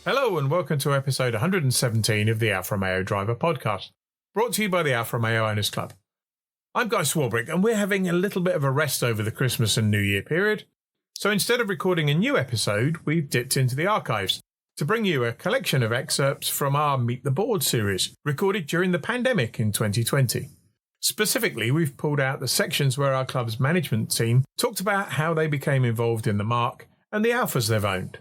Hello and welcome to episode 117 of the Alfa Romeo Driver Podcast, brought to you by the Alfa Romeo Owners Club. I'm Guy Swarbrick and we're having a little bit of a rest over the Christmas and New Year period, so instead of recording a new episode, we've dipped into the archives to bring you a collection of excerpts from our Meet the Board series, recorded during the pandemic in 2020. Specifically, we've pulled out the sections where our club's management team talked about how they became involved in the marque and the Alfas they've owned.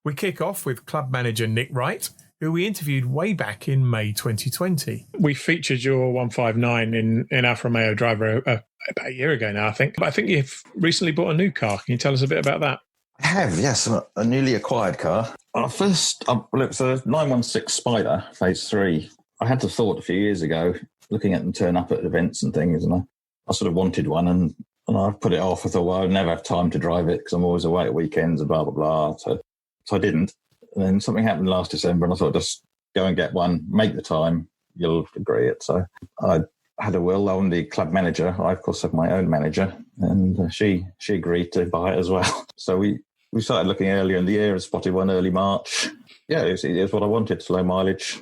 We kick off with Club Manager Nick Wright, who we interviewed way back in May 2020. We featured your 159 in Alfa Romeo Driver about a year ago now, I think. But I think you've recently bought a new car. Can you tell us a bit about that? I have, yes, a newly acquired car. Well, it's a 916 Spider, Phase 3. I had the thought a few years ago, looking at them turn up at events and things, and I sort of wanted one, and I've put it off. I thought, well, I'll never have time to drive it because I'm always away at weekends and blah, blah, blah. So I didn't. And then something happened last December and I thought, just go and get one, make the time, you'll agree it. So I had a will on the club manager. I, of course, have my own manager, and she agreed to buy it as well. So we started looking earlier in the year and spotted one early March. Yeah, it was what I wanted, low mileage,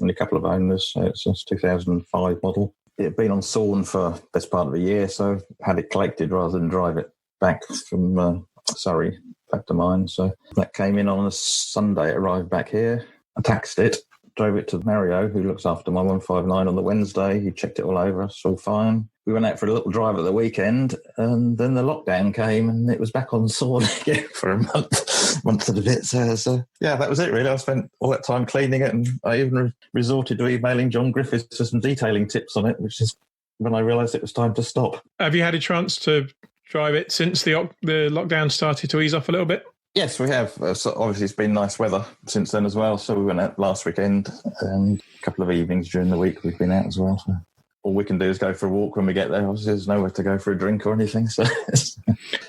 only a couple of owners. So it's a 2005 model. It had been on Sawn for best part of a year, so had it collected rather than drive it back from Surrey back to mine. So that came in on a Sunday. It arrived back here. I taxed it, drove it to Mario, who looks after my 159, on the Wednesday. He checked it all over. It's all fine. We went out for a little drive at the weekend, and then the lockdown came, and it was back on Sawn again for a month and a bit. So yeah, that was it really. I spent all that time cleaning it, and I even resorted to emailing John Griffiths for some detailing tips on it, which is when I realised it was time to stop. Have you had a chance to drive it since the lockdown started to ease off a little bit? Yes, we have. So obviously, it's been nice weather since then as well. So we went out last weekend, and a couple of evenings during the week we've been out as well. So all we can do is go for a walk when we get there. Obviously, there's nowhere to go for a drink or anything. So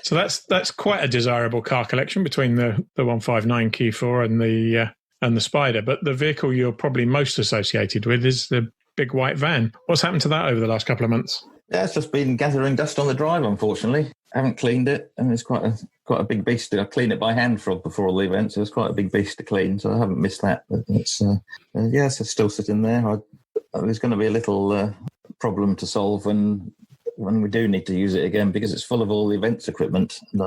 that's quite a desirable car collection between the 159 Q4 and the Spider. But the vehicle you're probably most associated with is the big white van. What's happened to that over the last couple of months? Yeah, it's just been gathering dust on the drive, unfortunately. I haven't cleaned it, and it's quite a big beast. I clean it by hand before all the events. It was quite a big beast to clean, so I haven't missed that. But it's it's still sitting there. There's going to be a little problem to solve when we do need to use it again, because it's full of all the events equipment. And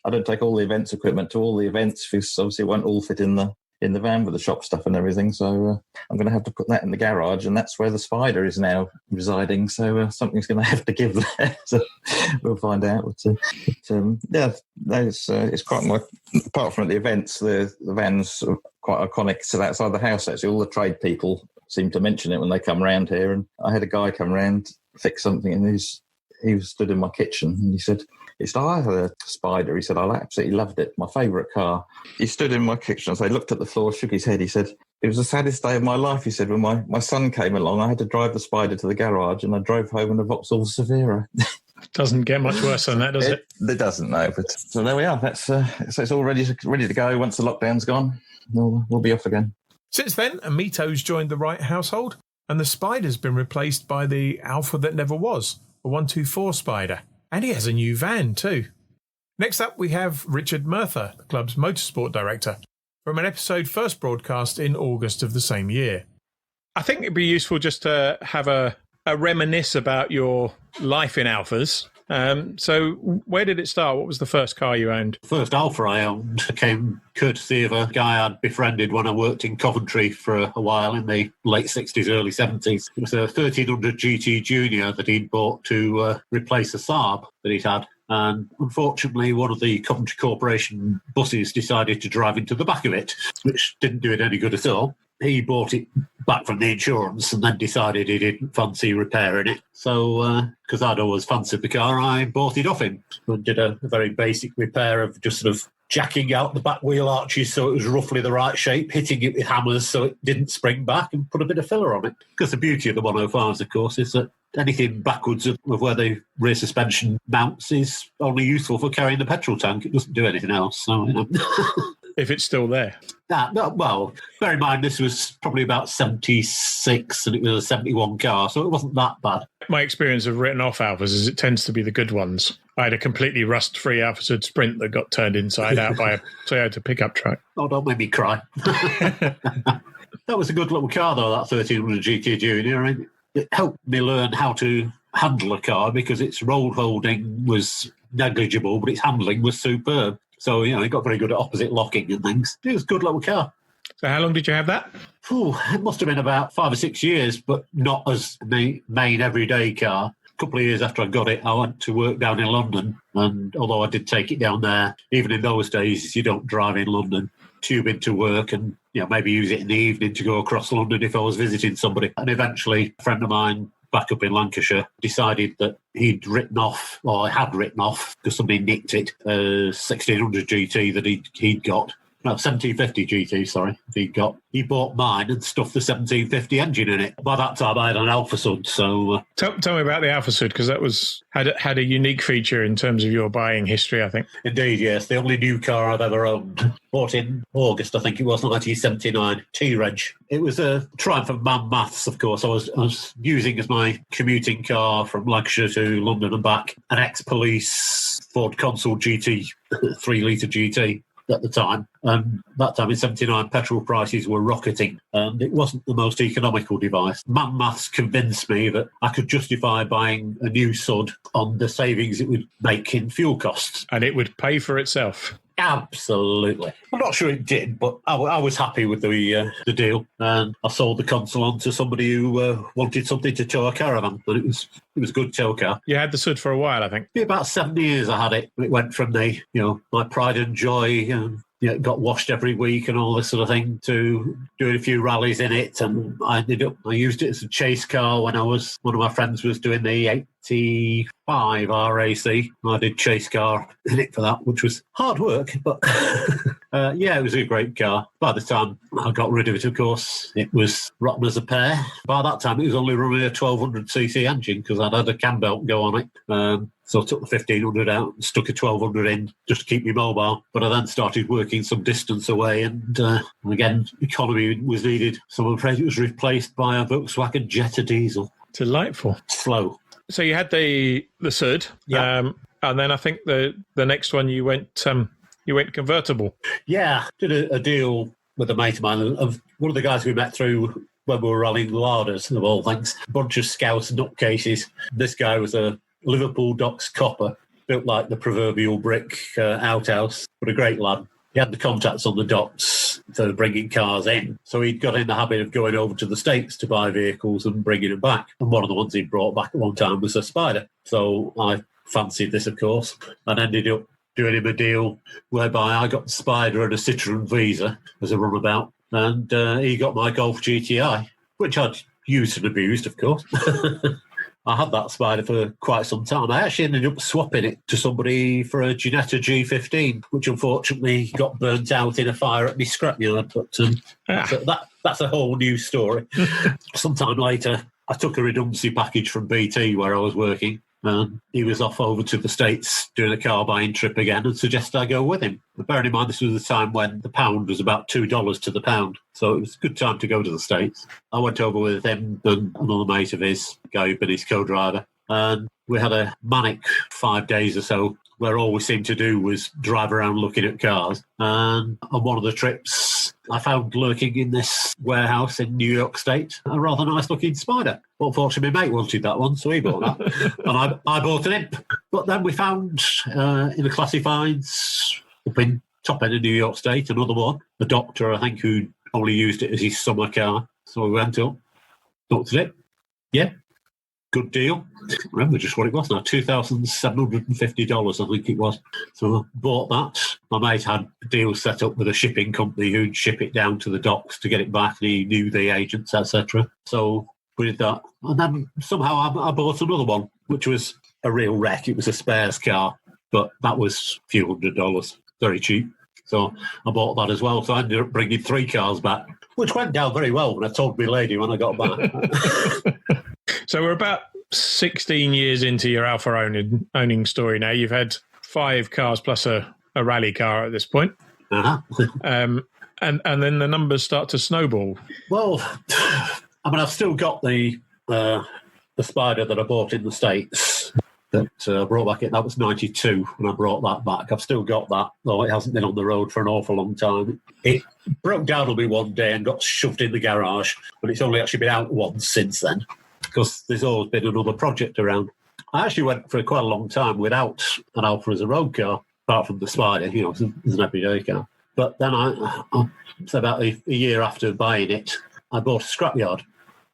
I don't take all the events equipment to all the events, because obviously it won't all fit in the van with the shop stuff and everything. So I'm going to have to put that in the garage, and that's where the Spider is now residing. So something's going to have to give there. So we'll find out. It's quite like, apart from the events, the van's quite iconic. So outside the house, actually, all the trade people seem to mention it when they come round here. And I had a guy come round, fix something, and he was stood in my kitchen, and he said, I had a Spider. He said, I absolutely loved it. My favourite car. He stood in my kitchen. So he looked at the floor, shook his head. He said, it was the saddest day of my life. He said, when my son came along, I had to drive the Spider to the garage, and I drove home in a Vauxhall Severa. Doesn't get much worse than that, does it? It doesn't, no. But so there we are. That's so it's all ready to go. Once the lockdown's gone, we'll be off again. Since then, Amito's joined the Wright household, and the Spider's been replaced by the Alfa that never was, a 124 Spider. And he has a new van too. Next up, we have Richard Murtha, the club's Motorsport Director, from an episode first broadcast in August of the same year. I think it'd be useful just to have a reminisce about your life in Alfas. So where did it start? What was the first car you owned? The first Alfa I owned came courtesy of a guy I'd befriended when I worked in Coventry for a while in the late 60s, early 70s. It was a 1300 GT Junior that he'd bought to replace a Saab that he'd had. And unfortunately, one of the Coventry Corporation buses decided to drive into the back of it, which didn't do it any good at all. He bought it back from the insurance and then decided he didn't fancy repairing it. So, because I'd always fancied the car, I bought it off him and did a very basic repair of just sort of jacking out the back wheel arches so it was roughly the right shape, hitting it with hammers so it didn't spring back, and put a bit of filler on it. Because the beauty of the 105s, of course, is that anything backwards of where the rear suspension mounts is only useful for carrying the petrol tank. It doesn't do anything else. So, If it's still there. Well, bear in mind this was probably about 76 and it was a 71 car, so it wasn't that bad. My experience of written off Alfas is it tends to be the good ones. I had a completely rust-free Alfa Sud Sprint that got turned inside out by a Toyota pickup truck. Oh, don't make me cry. That was a good little car, though, that 1300 GT Junior. I mean, it helped me learn how to handle a car because its road holding was negligible, but its handling was superb. So, it got very good at opposite locking and things. It was a good little car. So how long did you have that? It must have been about 5 or 6 years, but not as the main everyday car. A couple of years after I got it, I went to work down in London. And although I did take it down there, even in those days, you don't drive in London, tube into work and maybe use it in the evening to go across London if I was visiting somebody. And eventually, a friend of mine back up in Lancashire decided that he'd written off, or had written off, because somebody nicked it, 1600 GT that he'd got. No, 1750 GT, sorry, he'd got. He bought mine and stuffed the 1750 engine in it. By that time, I had an Alfa Sud, so... Tell me about the Alfa Sud, because that had a unique feature in terms of your buying history, I think. Indeed, yes. The only new car I've ever owned. Bought in August, I think it was, 1979, T-Reg. It was a triumph of man maths, of course. I was using as my commuting car from Lancashire to London and back an ex-police Ford Consul GT, 3-litre GT. At the time, and that time in 79 petrol prices were rocketing and it wasn't the most economical device. Man maths convinced me that I could justify buying a new Sud on the savings it would make in fuel costs. And it would pay for itself. Absolutely. I'm not sure it did, but I was happy with the deal, and I sold the Consul on to somebody who wanted something to tow a caravan, and it was a good tow car. You had the Sud for a while, I think. About 7 years I had it. It went from the my pride and joy. It got washed every week and all this sort of thing, to doing a few rallies in it. And I used it as a chase car when one of my friends was doing the 85 RAC. I did chase car in it for that, which was hard work, but it was a great car. By the time I got rid of it, of course, it was rotten as a pear. By that time, it was only running a 1200cc engine because I'd had a cam belt go on it. So I took the 1500 out and stuck a 1200 in just to keep me mobile. But I then started working some distance away, and again, economy was needed. So I'm afraid it was replaced by a Volkswagen Jetta diesel. Delightful. Slow. So you had the Sud, and then I think the next one you went convertible. Yeah, did a deal with a mate of mine, of one of the guys we met through when we were rallying larders, of all things. A bunch of scouts nutcases. This guy was a Liverpool Docks copper, built like the proverbial brick outhouse, but a great lad. He had the contacts on the docks for bringing cars in, so he'd got in the habit of going over to the States to buy vehicles and bringing them back. And one of the ones he brought back at one time was a Spider. So I fancied this, of course, and ended up doing him a deal whereby I got the Spider and a Citroen Visa as a runabout, and he got my Golf GTI, which I'd used and abused, of course. I had that Spider for quite some time. I actually ended up swapping it to somebody for a Ginetta G15, which unfortunately got burnt out in a fire at my scrapyard. But so that's a whole new story. Sometime later, I took a redundancy package from BT where I was working, and he was off over to the States doing a car buying trip again and suggested I go with him. But bearing in mind, this was the time when the pound was about $2 to the pound. So it was a good time to go to the States. I went over with him and another mate of his, guy who'd been his co-driver. And we had a manic 5 days or so where all we seemed to do was drive around looking at cars. And on one of the trips, I found lurking in this warehouse in New York State a rather nice-looking Spider. Unfortunately, my mate wanted that one, so he bought that. And I bought an Imp. But then we found in the classifieds up in top end of New York State another one, a doctor, I think, who only used it as his summer car. So we went up, looked at it. Yeah, good deal. I remember just what it was now, $2,750, I think it was. So I bought that. My mate had a deal set up with a shipping company who'd ship it down to the docks to get it back, and he knew the agents, etc. So we did that. And then somehow I bought another one, which was a real wreck. It was a spares car, but that was a few $100, very cheap. So I bought that as well. So I ended up bringing 3 cars back, which went down very well when I told my lady when I got back. So we're about 16 years into your Alfa owning story now. You've had 5 cars plus a rally car at this point. Uh-huh. And then the numbers start to snowball. Well, I mean, I've still got the Spider that I bought in the States. that I brought back in. That was 92 when I brought that back. I've still got that, though it hasn't been on the road for an awful long time. It broke down on me one day and got shoved in the garage, but it's only actually been out once since then, because there's always been another project around. I actually went for quite a long time without an Alfa as a road car, apart from the Spider, you know, as an everyday car. But then so about a year after buying it, I bought a scrapyard,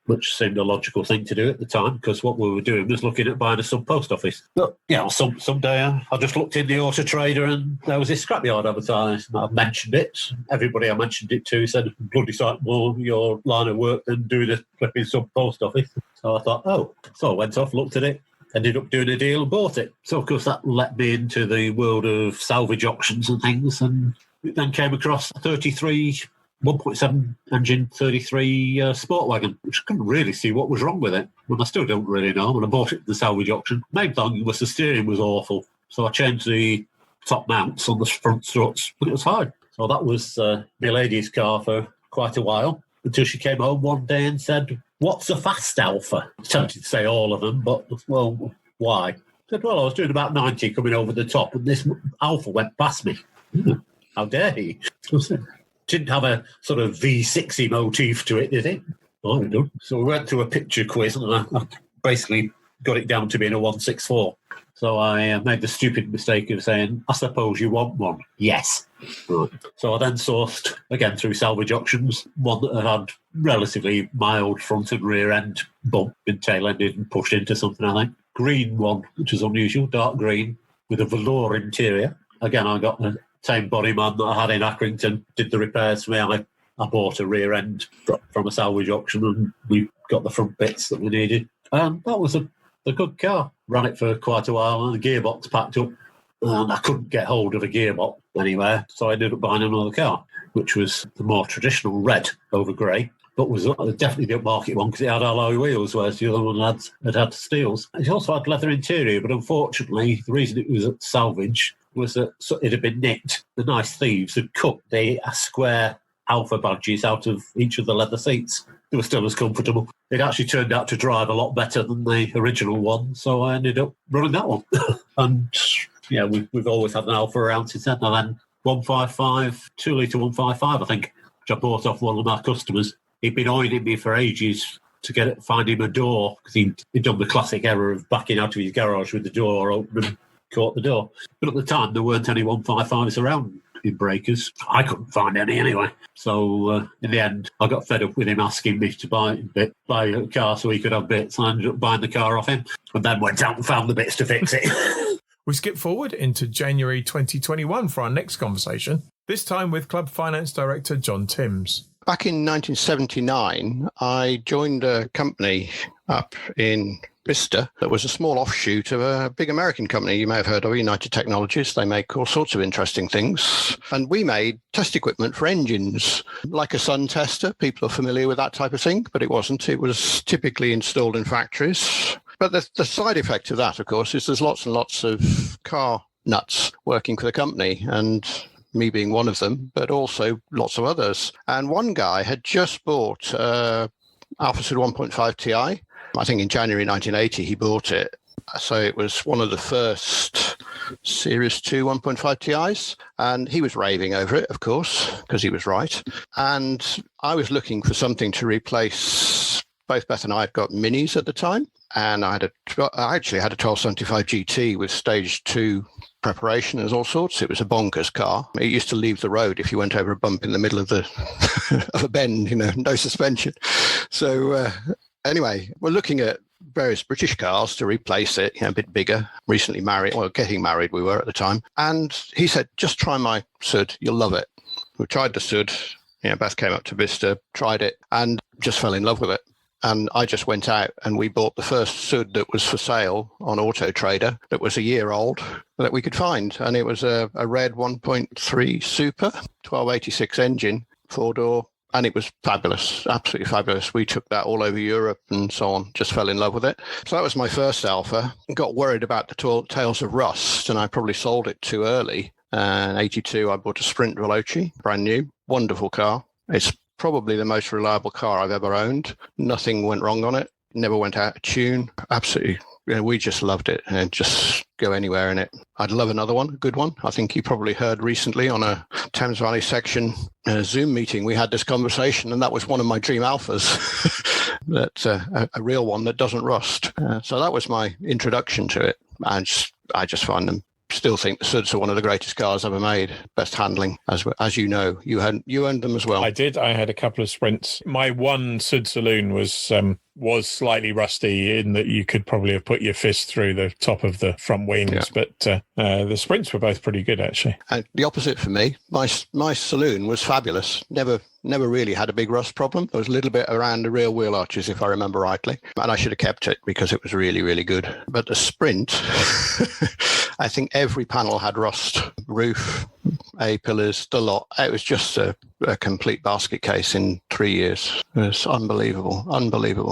which seemed a logical thing to do at the time, because what we were doing was looking at buying a sub-post office. But, you know, someday I just looked in the Auto Trader and there was this scrapyard advertised. I mentioned it. Everybody I mentioned it to said, bloody sight more your line of work than doing a flipping sub-post office. So I thought, oh. So I went off, looked at it, ended up doing a deal and bought it. So, of course, that let me into the world of salvage auctions and things, and then came across a 1.7 engine 33 sport wagon, which I couldn't really see what was wrong with it. Well, I still don't really know. When I bought it at the salvage auction, main thing was the steering was awful. So I changed the top mounts on the front struts, but it was fine. So that was my lady's car for quite a while, until she came home one day and said, "What's a fast Alfa?" I tempted to say all of them, but, well, why? I said, well, I was doing about 90 coming over the top, and this Alfa went past me. How dare he? Didn't have a sort of V60 motif to it, did it? Oh, it did. So we went through a picture quiz, and I basically got it down to being a 164. So I made the stupid mistake of saying, I suppose you want one. Yes. Right. So I then sourced, again through salvage auctions, one that had relatively mild front and rear end bump, been tail-ended and pushed into something, I think. Green one, which is unusual, dark green, with a velour interior. Again, I got the same body man that I had in Accrington, did the repairs for me. I bought a rear end from a salvage auction, and we got the front bits that we needed. And that was a good car. Ran it for quite a while, and the gearbox packed up, and I couldn't get hold of a gearbox anywhere, so I ended up buying another car, which was the more traditional red over grey, but was definitely the upmarket one because it had alloy wheels, whereas the other one had steels. It also had leather interior, but unfortunately, the reason it was at salvage was that it had been nicked. The nice thieves had cut the square Alfa badges out of each of the leather seats. They were still as comfortable. It actually turned out to drive a lot better than the original one, so I ended up running that one. And yeah, we've always had an Alfa around since then. And then 155, 2-litre 155, I think, which I bought off one of my customers. He'd been eyeing me for ages to find him a door, because he'd done the classic error of backing out of his garage with the door open and caught the door. But at the time, there weren't any 155s around in breakers. I couldn't find any anyway. So in the end, I got fed up with him asking me to buy a car so he could have bits. I ended up buying the car off him, and then went out and found the bits to fix it. We skip forward into January 2021 for our next conversation, this time with Club Finance Director John Timms. Back in 1979, I joined a company up in Bicester that was a small offshoot of a big American company you may have heard of, United Technologies. They make all sorts of interesting things. And we made test equipment for engines, like a sun tester. People are familiar with that type of thing, but it wasn't. It was typically installed in factories. But the side effect of that, of course, is there's lots and lots of car nuts working for the company, and me being one of them, but also lots of others. And one guy had just bought Alfas 1.5 Ti. I think in January 1980 he bought it. So it was one of the first Series 2 1.5 Ti's. And he was raving over it, of course, because he was right. And I was looking for something to replace. Both Beth and I had got Minis at the time. And I actually had a 1275 GT with stage 2 preparation and all sorts. It was a bonkers car. It used to leave the road if you went over a bump in the middle of of a bend, no suspension. So anyway, we're looking at various British cars to replace it, a bit bigger, recently married, well, getting married we were at the time. And he said, just try my Sud, you'll love it. We tried the Sud. Beth came up to Bicester, tried it, and just fell in love with it. And I just went out and we bought the first Sud that was for sale on Auto Trader that was a year old that we could find. And it was a red 1.3 Super, 1286 engine, 4-door. And it was fabulous, absolutely fabulous. We took that all over Europe and so on, just fell in love with it. So that was my first Alfa. Got worried about the tails of rust, and I probably sold it too early. In 82, I bought a Sprint Veloce, brand new, wonderful car. It's probably the most reliable car I've ever owned. Nothing went wrong on it. Never went out of tune. Absolutely we just loved it and just go anywhere in it. I'd love another one, a good one. I think you probably heard recently on a Thames Valley section Zoom meeting, we had this conversation, and that was one of my dream Alfas, that a real one that doesn't rust. So that was my introduction to it. I just find them. Still think the Suds are one of the greatest cars ever made. Best handling, as you know. You owned them as well. I did. I had a couple of Sprints. My one Sud Saloon was slightly rusty in that you could probably have put your fist through the top of the front wings, but the Sprints were both pretty good, actually. And the opposite for me. My saloon was fabulous. Never really had a big rust problem. There was a little bit around the rear wheel arches, if I remember rightly, and I should have kept it because it was really, really good. But the Sprint, I think every panel had rust. Roof, A-pillars, the lot. It was just a complete basket case in 3 years. It was unbelievable.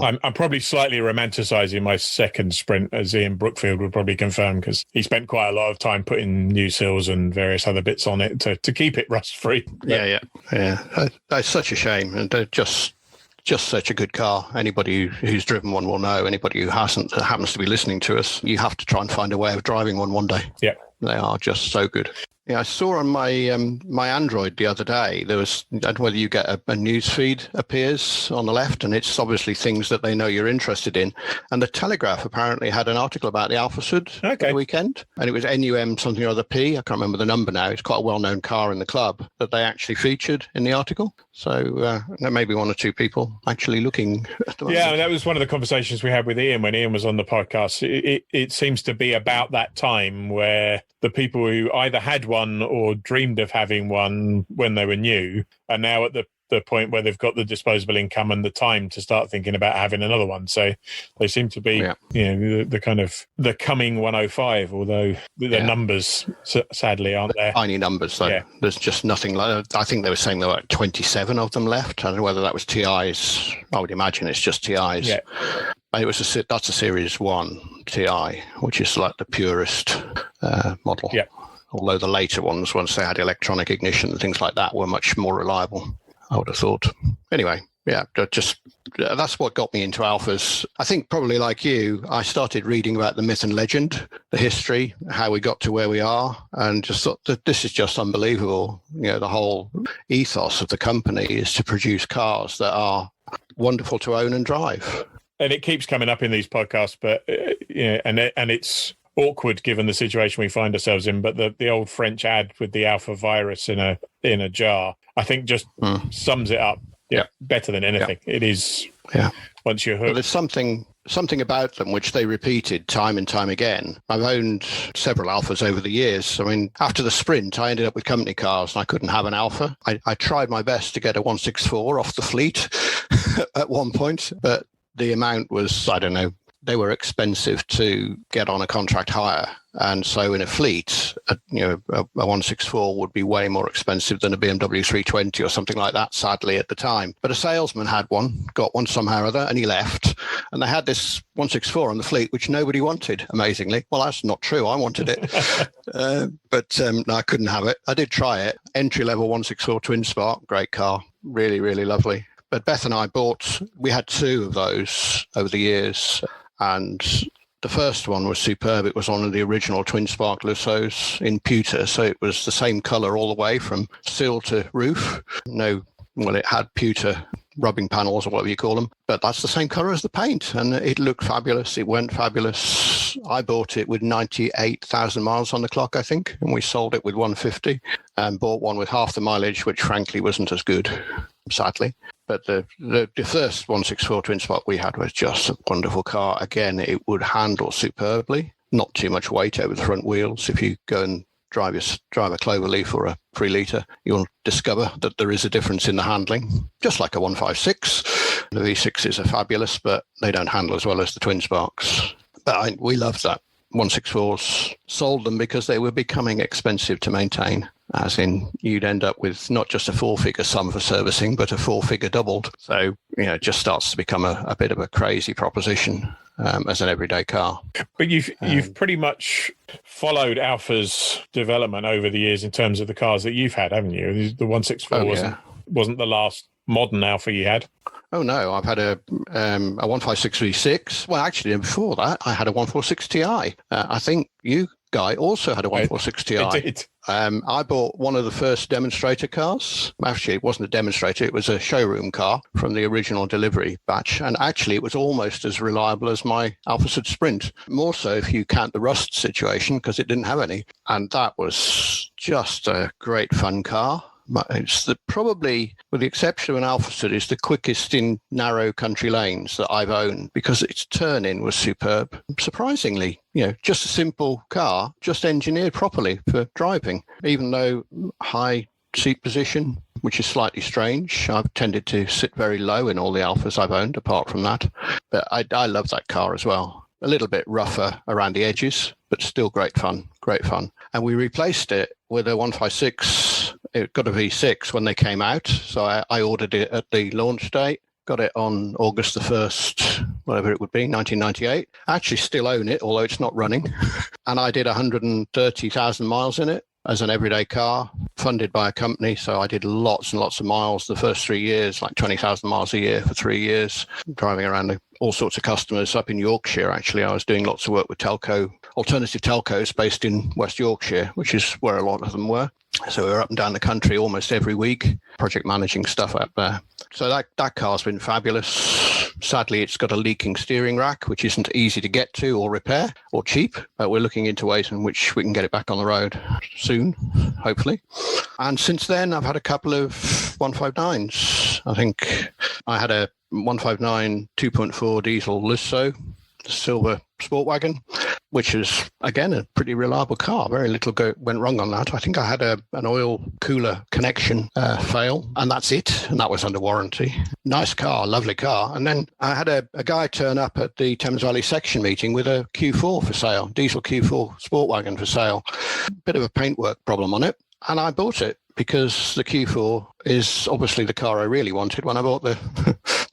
I'm probably slightly romanticising my second Sprint, as Ian Brookfield would probably confirm, because he spent quite a lot of time putting new seals and various other bits on it to keep it rust-free. Yeah. It's such a shame, and they're just such a good car. Anybody who's driven one will know. Anybody who hasn't, that happens to be listening to us, you have to try and find a way of driving one day. Yeah. They are just so good. Yeah, I saw on my my Android the other day, there was, I don't know whether you get a news feed appears on the left, and it's obviously things that they know you're interested in. And the Telegraph apparently had an article about the Alfa Sud for the weekend, and it was NUM something or other P. I can't remember the number now. It's quite a well-known car in the club that they actually featured in the article. So there may be one or two people actually looking at the moment. Yeah, that was one of the conversations we had with Ian when Ian was on the podcast. It seems to be about that time where the people who either had one or dreamed of having one when they were new are now at the point where they've got the disposable income and the time to start thinking about having another one. So they seem to be, the kind of the coming 105, although the numbers sadly aren't there. Tiny numbers, though. Yeah. There's just nothing like. I think they were saying there were 27 of them left. I don't know whether that was TIs. I would imagine it's just TIs. Yeah. That's a Series 1 TI, which is like the purest model. Yeah. Although the later ones, once they had electronic ignition and things like that, were much more reliable, I would have thought. Anyway, that's what got me into Alfas. I think probably like you, I started reading about the myth and legend, the history, how we got to where we are, and just thought that this is just unbelievable. The whole ethos of the company is to produce cars that are wonderful to own and drive. And it keeps coming up in these podcasts, but and it's awkward given the situation we find ourselves in. But the old French ad with the Alpha virus in a jar, I think just sums it up better than anything. It is once you're hooked. Well, there's something about them which they repeated time and time again. I've owned several Alfas over the years. I mean, after the Sprint, I ended up with company cars and I couldn't have an Alfa. I tried my best to get a 164 off the fleet at one point, but the amount was, I don't know, they were expensive to get on a contract hire. And so in a fleet, a 164 would be way more expensive than a BMW 320 or something like that, sadly, at the time. But a salesman had one, got one somehow or other, and he left. And they had this 164 on the fleet, which nobody wanted, amazingly. Well, that's not true. I wanted it. But no, I couldn't have it. I did try it. Entry-level 164 twin spark, great car. Really, really lovely. But Beth and I we had two of those over the years, and the first one was superb. It was one of the original twin spark Lussos in pewter, so it was the same colour all the way from sill to roof. It had pewter rubbing panels or whatever you call them, but that's the same colour as the paint, and it looked fabulous. It went fabulous. I bought it with 98,000 miles on the clock, I think, and we sold it with 150 and bought one with half the mileage, which frankly wasn't as good, sadly. But the first 164 twin spark we had was just a wonderful car. Again, it would handle superbly, not too much weight over the front wheels. If you go and drive a Cloverleaf or a 3 litre, you'll discover that there is a difference in the handling, just like a 156. The V6s are fabulous, but they don't handle as well as the twin sparks. But we loved that. 164s, sold them because they were becoming expensive to maintain, as in you'd end up with not just a 4-figure sum for servicing, but a 4-figure doubled. So, it just starts to become a bit of a crazy proposition as an everyday car. But you've pretty much followed Alfa's development over the years in terms of the cars that you've had, haven't you? The 164 wasn't the last modern Alfa you had. Oh no, I've had a 156 V6. Well, actually, before that, I had a 146 Ti. I think you, Guy, also had a 146 Ti. I did. I bought one of the first demonstrator cars. Actually, it wasn't a demonstrator. It was a showroom car from the original delivery batch. And actually, it was almost as reliable as my Alfas Sprint. More so if you count the rust situation, because it didn't have any. And that was just a great fun car. It's probably, with the exception of an Alfas, is the quickest in narrow country lanes that I've owned, because its turn-in was superb. Surprisingly, just a simple car, just engineered properly for driving, even though high seat position, which is slightly strange. I've tended to sit very low in all the Alfas I've owned, apart from that. But I love that car as well. A little bit rougher around the edges, but still great fun. And we replaced it with a 156. It got a V6 when they came out. So I ordered it at the launch date, got it on August the 1st, whatever it would be, 1998. I actually still own it, although it's not running. And I did 130,000 miles in it as an everyday car, funded by a company. So I did lots and lots of miles the first 3 years, like 20,000 miles a year for 3 years, driving around all sorts of customers up in Yorkshire. Actually, I was doing lots of work with alternative telcos based in West Yorkshire, which is where a lot of them were. So we were up and down the country almost every week, project managing stuff up there. So that car's been fabulous. Sadly, it's got a leaking steering rack, which isn't easy to get to or repair or cheap. But we're looking into ways in which we can get it back on the road soon, hopefully. And since then, I've had a couple of 159s. I think I had a 159 2.4 diesel Lisso, silver sport wagon, which is, again, a pretty reliable car. Very little went wrong on that. I think I had an oil cooler connection fail, and that's it. And that was under warranty. Nice car, lovely car. And then I had a guy turn up at the Thames Valley section meeting with a Q4 for sale, diesel Q4 sport wagon for sale. Bit of a paintwork problem on it. And I bought it because the Q4 is obviously the car I really wanted when I bought the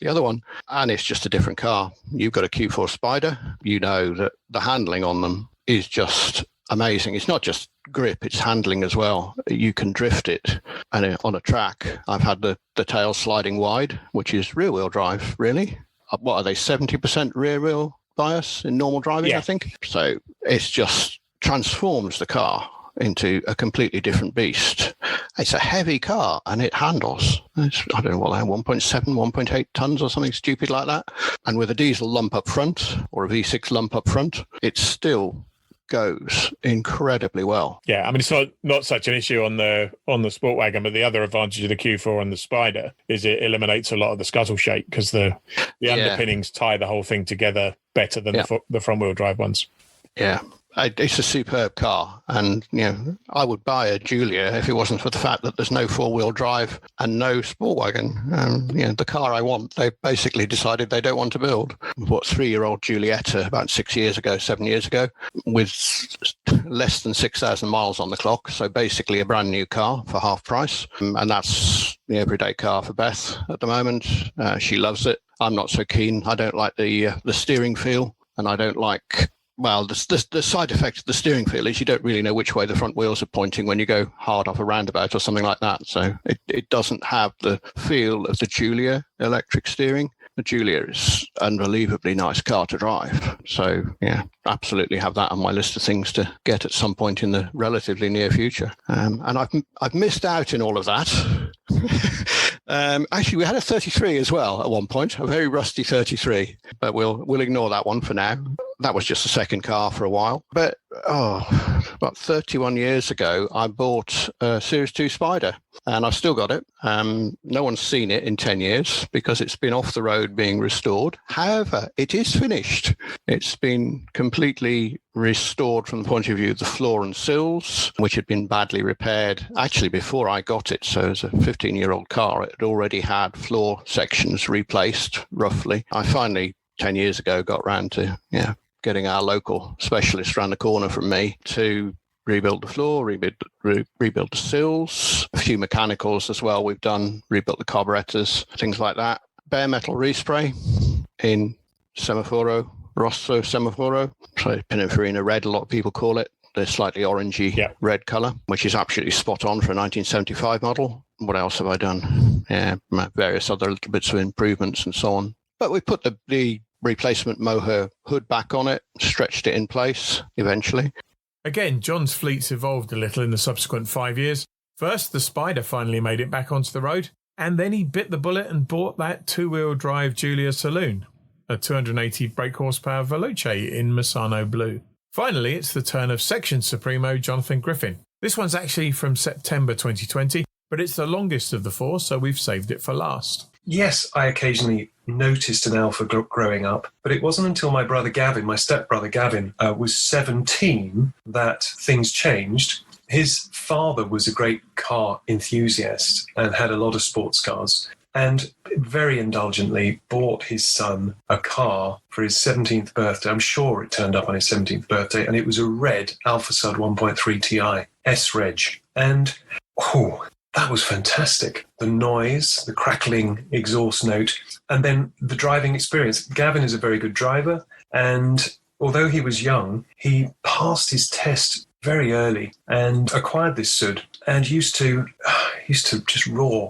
other one. And it's just a different car. You've got a Q4 Spider. You know that the handling on them is just amazing. It's not just grip, it's handling as well. You can drift it. And on a track, I've had the tail sliding wide, which is rear-wheel drive, really. What are they, 70% rear-wheel bias in normal driving, yeah. I think? So it's just transforms the car into a completely different beast. It's a heavy car and it handles. I don't know what they have, 1.7, 1.8 tons or something stupid like that. And with a diesel lump up front or a V6 lump up front, it still goes incredibly well. Yeah, I mean, it's not such an issue on the sport wagon, but the other advantage of the Q4 and the Spider is it eliminates a lot of the scuttle shake because the underpinnings tie the whole thing together better than the front wheel drive ones. Yeah. It's a superb car, and I would buy a Giulia if it wasn't for the fact that there's no four-wheel drive and no sport wagon. The car I want, they basically decided they don't want to build. What 3-year-old Giulietta about 7 years ago, with less than 6,000 miles on the clock. So basically a brand new car for half price, and that's the everyday car for Beth at the moment. She loves it. I'm not so keen. I don't like the steering feel, and I don't like. Well, the side effect of the steering feel is you don't really know which way the front wheels are pointing when you go hard off a roundabout or something like that. So it doesn't have the feel of the Giulia electric steering. The Giulia is an unbelievably nice car to drive. So, yeah, absolutely have that on my list of things to get at some point in the relatively near future. And I've missed out in all of that. Actually, we had a 33 as well at one point, a very rusty 33, but we'll ignore that one for now. That was just a second car for a while. But, about 31 years ago, I bought a Series 2 Spider, and I've still got it. No one's seen it in 10 years because it's been off the road being restored. However, it is finished. It's been completely restored from the point of view of the floor and sills, which had been badly repaired actually before I got it. So as a 15-year-old car, it had already had floor sections replaced, roughly. I finally, 10 years ago, got round to getting our local specialist around the corner from me to rebuild the floor, rebuild the sills, a few mechanicals as well. We've done, rebuilt the carburetors, things like that. Bare metal respray in Semaforo, Rosso Semaforo. So Pininfarina red, a lot of people call it. The slightly orangey red colour, which is absolutely spot on for a 1975 model. what else have I done? Yeah, various other little bits of improvements and so on. But we put the replacement mohair hood back on it, stretched it in place eventually. Again, John's fleets evolved a little in the subsequent 5 years. First, the Spider finally made it back onto the road, and then he bit the bullet and bought that two-wheel drive Giulia Saloon, a 280 brake horsepower Veloce in Misano Blue. Finally, it's the turn of Section Supremo Jonathan Griffin. This one's actually from September 2020, but it's the longest of the four, so we've saved it for last. Yes, I occasionally noticed an Alfa growing up, but it wasn't until my brother Gavin, my stepbrother Gavin, was 17 that things changed. His father was a great car enthusiast and had a lot of sports cars, and very indulgently bought his son a car for his 17th birthday. I'm sure it turned up on his 17th birthday, and it was a red Alfas 1.3 Ti S-Reg. And, that was fantastic. The noise, the crackling exhaust note, and then the driving experience. Gavin is a very good driver, and although he was young, he passed his test very early and acquired this Sud and used to just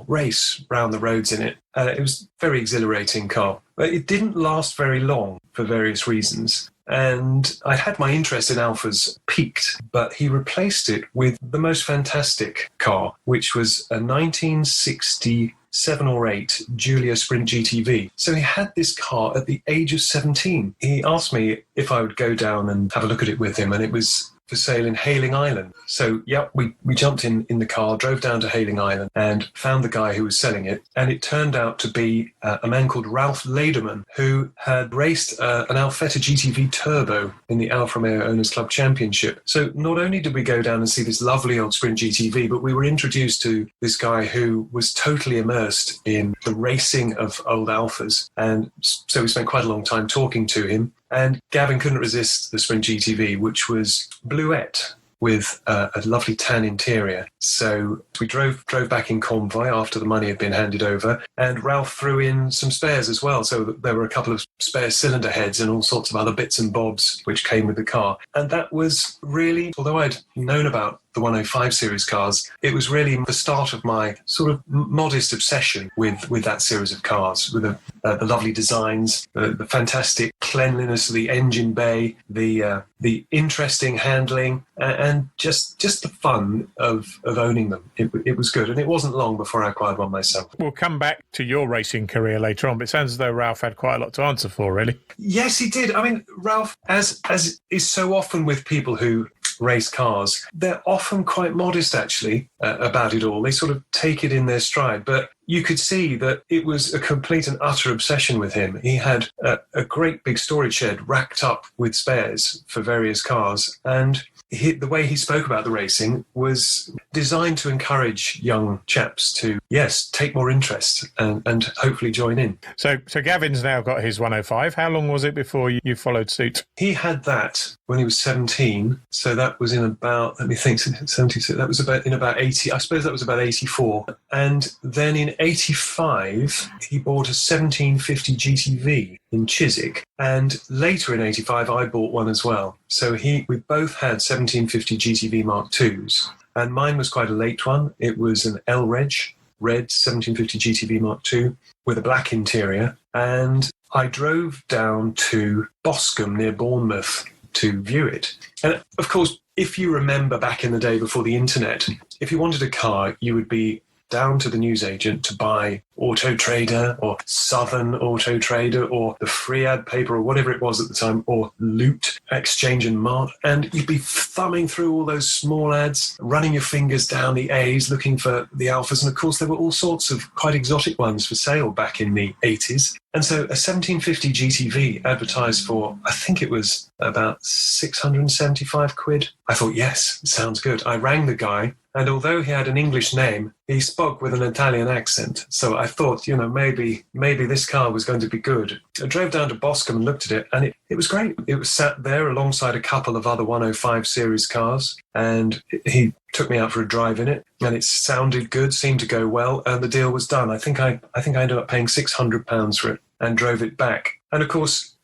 race round the roads in it. It was a very exhilarating car. But it didn't last very long for various reasons. And I'd had my interest in Alfas peaked, but he replaced it with the most fantastic car, which was a 1967 or 8 Giulia Sprint GTV. So he had this car at the age of 17. He asked me if I would go down and have a look at it with him, and it was for sale in Hayling Island. So, we jumped in the car, drove down to Hayling Island and found the guy who was selling it. And it turned out to be a man called Ralph Lederman, who had raced an Alfetta GTV Turbo in the Alfa Romeo Owners Club Championship. So not only did we go down and see this lovely old Sprint GTV, but we were introduced to this guy who was totally immersed in the racing of old Alfas. And so we spent quite a long time talking to him. And Gavin couldn't resist the Sprint GTV, which was bluette with a lovely tan interior. So we drove back in convoy after the money had been handed over, and Ralph threw in some spares as well. So there were a couple of spare cylinder heads and all sorts of other bits and bobs which came with the car. And that was really, although I'd known about the 105 series cars, it was really the start of my sort of modest obsession with that series of cars, with the lovely designs, the fantastic cleanliness of the engine bay, the interesting handling, and just the fun of owning them. It was good, and it wasn't long before I acquired one myself. We'll come back to your racing career later on, but it sounds as though Ralph had quite a lot to answer for, really. Yes, he did. I mean, Ralph, as is so often with people who race cars, they're often quite modest, actually, about it all. They sort of take it in their stride. But you could see that it was a complete and utter obsession with him. He had a great big storage shed racked up with spares for various cars. And the way he spoke about the racing was designed to encourage young chaps to, yes, take more interest and hopefully join in. So Gavin's now got his 105. How long was it before you followed suit? He had that when he was 17. So that was in about, let me think, 76. That was in about 80. I suppose that was about 84. And then in 85, he bought a 1750 GTV in Chiswick. And later in 85, I bought one as well. So we both had 1750 GTV Mark IIs. And mine was quite a late one. It was an L-Reg, red 1750 GTV Mark II with a black interior. And I drove down to Boscombe near Bournemouth to view it. And of course, if you remember back in the day before the internet, if you wanted a car, you would be down to the newsagent to buy Auto Trader or Southern Auto Trader or the Free Ad paper or whatever it was at the time, or Loot, Exchange and Mart, and you'd be thumbing through all those small ads, running your fingers down the A's, looking for the Alfas, and of course there were all sorts of quite exotic ones for sale back in the 80s. And so a 1750 GTV advertised for, I think it was about 675 quid. I thought, yes, sounds good. I rang the guy, and although he had an English name, he spoke with an Italian accent. So I thought, maybe this car was going to be good. I drove down to Boscombe and looked at it, and it was great. It was sat there alongside a couple of other 105 series cars, and he took me out for a drive in it, and it sounded good, seemed to go well, and the deal was done. I think I ended up paying £600 for it and drove it back. And of course,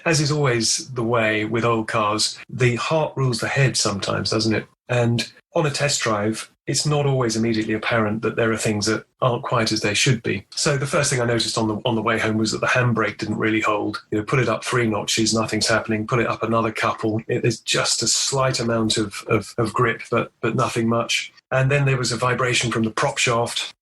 as is always the way with old cars, the heart rules the head sometimes, doesn't it? And on a test drive, it's not always immediately apparent that there are things that aren't quite as they should be. So the first thing I noticed on the way home was that the handbrake didn't really hold. Put it up 3 notches, nothing's happening. Put it up another couple, there's just a slight amount of grip, but nothing much. And then there was a vibration from the prop shaft.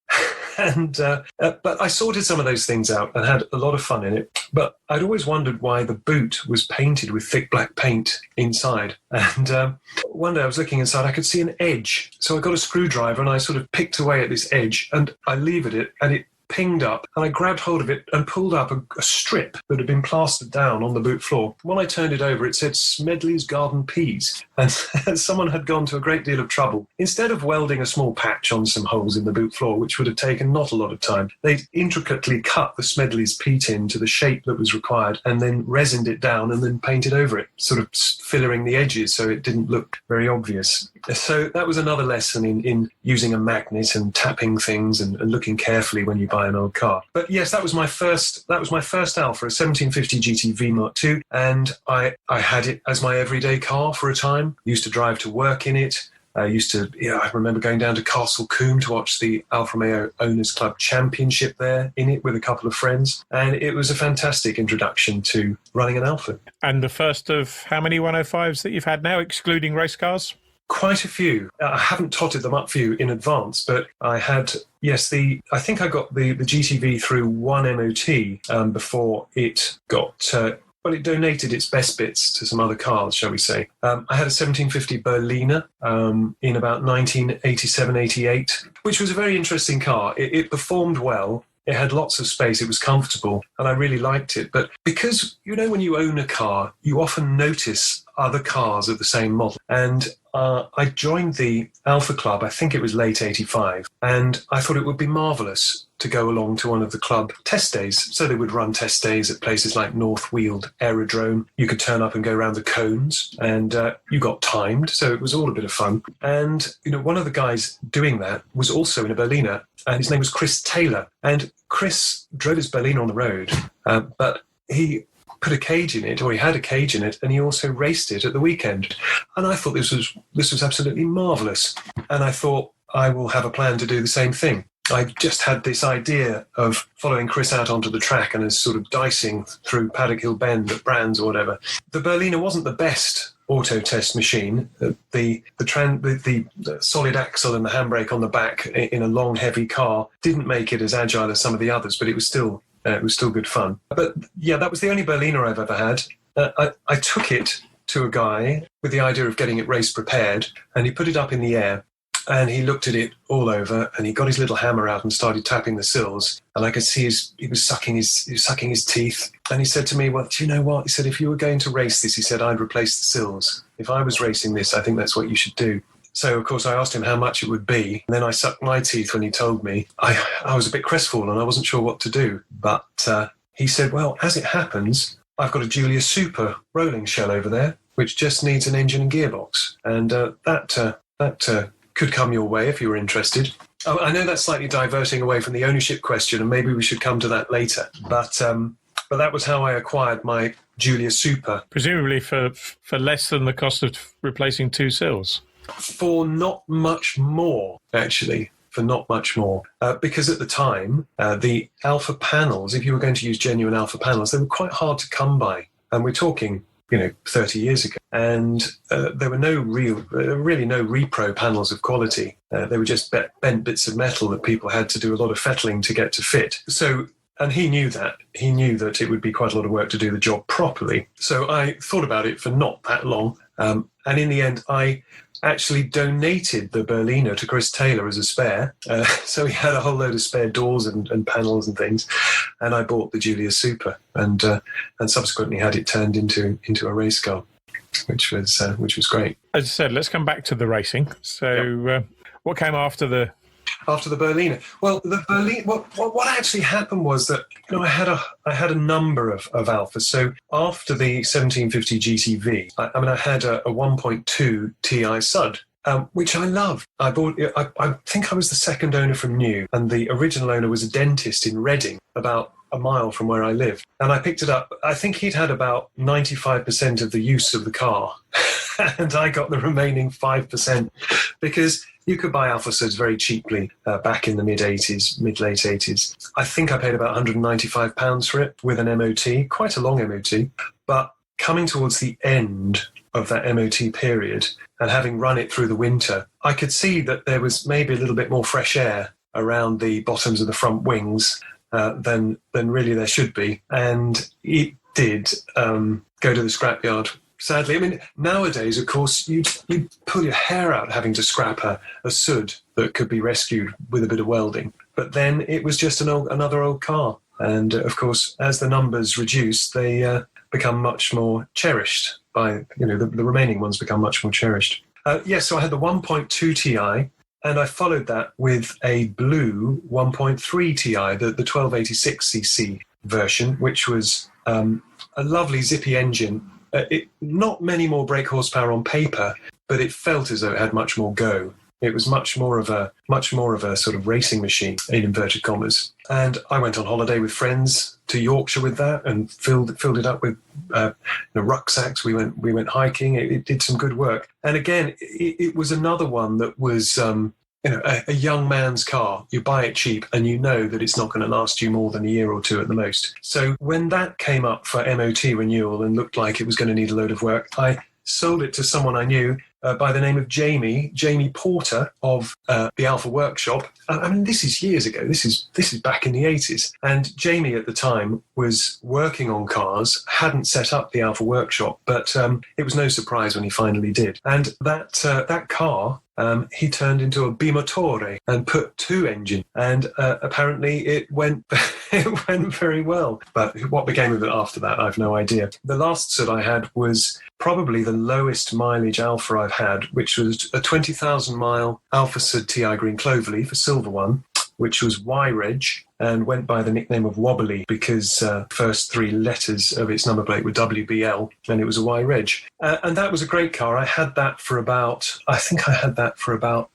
But I sorted some of those things out and had a lot of fun in it. But I'd always wondered why the boot was painted with thick black paint inside. And one day I was looking inside, I could see an edge. So I got a screwdriver and I sort of picked away at this edge and I levered it and it pinged up, and I grabbed hold of it and pulled up a strip that had been plastered down on the boot floor. When I turned it over, it said Smedley's Garden Peas, and someone had gone to a great deal of trouble. Instead of welding a small patch on some holes in the boot floor, which would have taken not a lot of time, they'd intricately cut the Smedley's pea tin to the shape that was required and then resined it down and then painted over it, sort of fillering the edges so it didn't look very obvious. So that was another lesson in using a magnet and tapping things and looking carefully when you buy an old car. But yes, that was my first Alfa, a 1750 GT V Mark II, and I had it as my everyday car for a time. Used to drive to work in it. I remember going down to Castle Combe to watch the Alfa Romeo Owners Club Championship there in it with a couple of friends, and it was a fantastic introduction to running an Alfa. And the first of how many 105s that you've had now, excluding race cars? Quite a few. I haven't totted them up for you in advance, but I had, I think I got the GTV through one MOT before it got, it donated its best bits to some other cars, shall we say. I had a 1750 Berliner in about 1987-88, which was a very interesting car. It performed well. It had lots of space, it was comfortable, and I really liked it. But because, when you own a car, you often notice other cars of the same model. And I joined the Alfa Club, I think it was late 85, and I thought it would be marvellous to go along to one of the club test days. So they would run test days at places like North Weald Aerodrome. You could turn up and go around the cones, and you got timed, so it was all a bit of fun. And, one of the guys doing that was also in a Berliner, and his name was Chris Taylor. And Chris drove his Berliner on the road, but he put a cage in it, or he had a cage in it, and he also raced it at the weekend. And I thought this was absolutely marvellous. And I thought, I will have a plan to do the same thing. I just had this idea of following Chris out onto the track and as sort of dicing through Paddock Hill Bend at Brands or whatever. The Berliner wasn't the best auto test machine. The solid axle and the handbrake on the back in a long, heavy car didn't make it as agile as some of the others, but it was still good fun. But yeah, that was the only Berliner I've ever had. I took it to a guy with the idea of getting it race prepared, and he put it up in the air. And he looked at it all over, and he got his little hammer out and started tapping the sills. And I could see he was sucking his teeth. And he said to me, "Well, do you know what?" He said, "If you were going to race this," he said, "I'd replace the sills. If I was racing this, I think that's what you should do." So, of course, I asked him how much it would be. And then I sucked my teeth when he told me. I was a bit crestfallen. I wasn't sure what to do. But he said, "Well, as it happens, I've got a Julia Super rolling shell over there, which just needs an engine and gearbox. And that could come your way if you were interested." I know that's slightly diverting away from the ownership question, and maybe we should come to that later. But that was how I acquired my Julia Super. Presumably for less than the cost of replacing 2 sills. For not much more, actually. For not much more. Because at the time, the Alfa panels, if you were going to use genuine Alfa panels, they were quite hard to come by. And we're talking 30 years ago. And there were really no repro panels of quality. They were just bent bits of metal that people had to do a lot of fettling to get to fit. So, and he knew that. He knew that it would be quite a lot of work to do the job properly. So I thought about it for not that long. And in the end, I actually donated the Berliner to Chris Taylor as a spare. So he had a whole load of spare doors and panels and things. And I bought the Julia Super and subsequently had it turned into a race car, which was great. As I said, let's come back to the racing. So what came after the Berliner? Well, the Berliner. What actually happened was that I had a number of Alfas. So after the 1750 GTV, I had a 1.2 Ti Sud. Which I love. I bought it. I think I was the second owner from new, and the original owner was a dentist in Reading, about a mile from where I lived. And I picked it up. I think he'd had about 95% of the use of the car, and I got the remaining 5% because You could buy Alfas very cheaply back in the mid late 80s. I think I paid about £195 for it with an MOT, quite a long MOT. But coming towards the end of that MOT period and having run it through the winter, I could see that there was maybe a little bit more fresh air around the bottoms of the front wings than really there should be. And it did go to the scrapyard. Sadly, I mean, nowadays, of course, you'd pull your hair out having to scrap a Sud that could be rescued with a bit of welding. But then it was just another old car. And, of course, as the numbers reduce, they become much more cherished by, the remaining ones become much more cherished. So I had the 1.2 Ti, and I followed that with a blue 1.3 Ti, the 1286cc version, which was a lovely zippy engine. Not many more brake horsepower on paper, but it felt as though it had much more go. It was much more of a sort of racing machine, in inverted commas. And I went on holiday with friends to Yorkshire with that and filled it up with rucksacks. We went hiking. It did some good work. And again, it was another one that was a young man's car. You buy it cheap and you know that it's not going to last you more than a year or two at the most. So when that came up for MOT renewal and looked like it was going to need a load of work, I sold it to someone I knew by the name of Jamie Porter of the Alfa workshop. I mean, this is years ago. This is back in the 80s. And Jamie at the time was working on cars, hadn't set up the Alfa workshop, but it was no surprise when he finally did. And that car, he turned into a bimotore and put 2 engine, and apparently it went very well. But what became of it after that, I've no idea. The last Sud I had was probably the lowest mileage Alfa I've had, which was a 20,000 mile Alfa Sud TI Green Cloverleaf, a silver one, which was Y-Reg and went by the nickname of Wobbly because first 3 letters of its number plate were WBL, and it was a Y-Reg. And that was a great car. I had that for about